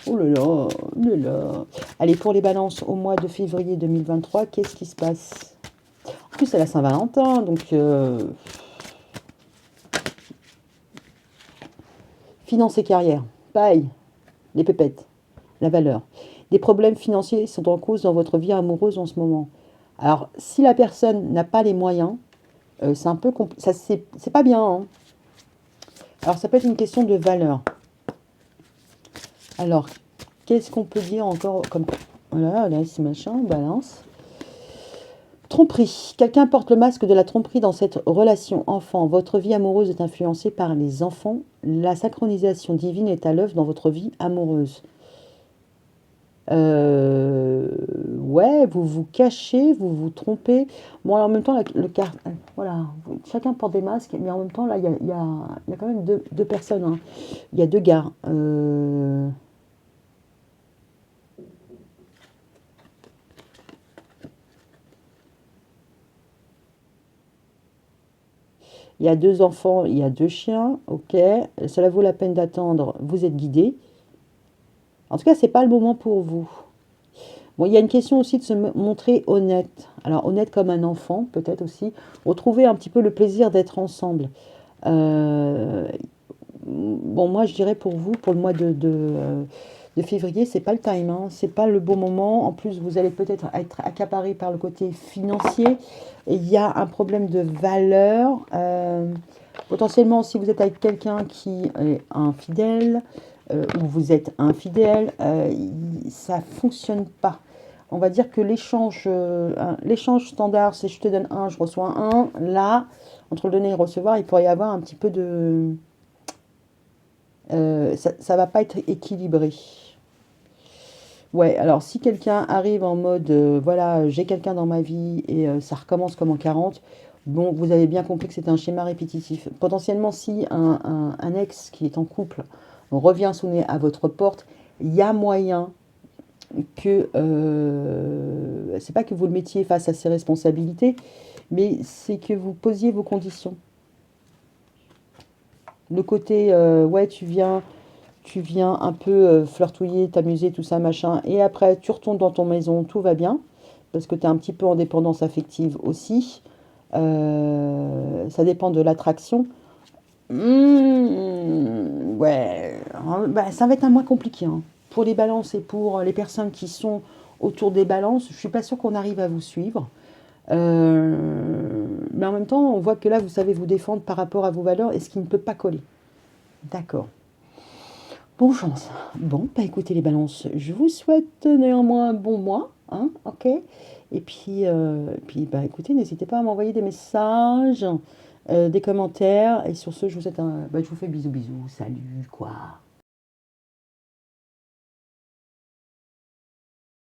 Oh là là, oh là là. Allez, pour les balances, au mois de février 2023, qu'est-ce qui se passe? En plus, c'est la Saint-Valentin, donc finance et carrière, pareil, les pépettes, la valeur. Des problèmes financiers sont en cause dans votre vie amoureuse en ce moment. Alors, si la personne n'a pas les moyens, c'est un peu ça c'est pas bien, hein. Alors, ça peut être une question de valeur. Alors, qu'est-ce qu'on peut dire encore comme... Voilà, là, c'est machin, balance. Tromperie. Quelqu'un porte le masque de la tromperie dans cette relation enfant. Votre vie amoureuse est influencée par les enfants. La synchronisation divine est à l'œuvre dans votre vie amoureuse. Ouais, vous vous cachez, vous vous trompez. Bon, alors, en même temps, voilà, chacun porte des masques, mais en même temps, là, il y a quand même deux personnes, hein. Il y a deux gars. Il y a deux enfants, il y a deux chiens, ok. Cela vaut la peine d'attendre, vous êtes guidé. En tout cas, c'est pas le moment pour vous. Bon, il y a une question aussi de se montrer honnête. Alors, honnête comme un enfant, peut-être aussi. Retrouver un petit peu le plaisir d'être ensemble. Bon, moi, je dirais pour vous, pour le mois de de février, c'est pas le time, hein, c'est pas le bon moment. En plus, vous allez peut-être être accaparé par le côté financier. Il y a un problème de valeur. Potentiellement, si vous êtes avec quelqu'un qui est infidèle, ou vous êtes infidèle, ça fonctionne pas. On va dire que l'échange standard, c'est je te donne un, je reçois un. Là, entre le donner et le recevoir, il pourrait y avoir un petit peu de... ça va pas être équilibré. Ouais, alors si quelqu'un arrive en mode, voilà, j'ai quelqu'un dans ma vie et ça recommence comme en 40, bon, vous avez bien compris que c'est un schéma répétitif. Potentiellement, si un ex qui est en couple revient sonner à votre porte, il y a moyen que, c'est pas que vous le mettiez face à ses responsabilités, mais c'est que vous posiez vos conditions. Le côté, ouais, tu viens un peu flirtouiller, t'amuser, tout ça, machin, et après tu retournes dans ton maison, tout va bien, parce que tu es un petit peu en dépendance affective aussi. Ça dépend de l'attraction. Ouais, hein, bah, ça va être un mois compliqué, hein. Pour les balances et pour les personnes qui sont autour des balances, je suis pas sûre qu'on arrive à vous suivre. Mais en même temps, on voit que là, vous savez vous défendre par rapport à vos valeurs et ce qui ne peut pas coller. D'accord. Bonne chance. Bon, bah écoutez les balances, je vous souhaite néanmoins un bon mois, hein, ok? Et puis bah écoutez, n'hésitez pas à m'envoyer des messages, des commentaires, et sur ce, je vous souhaite je vous fais bisous bisous, salut, quoi.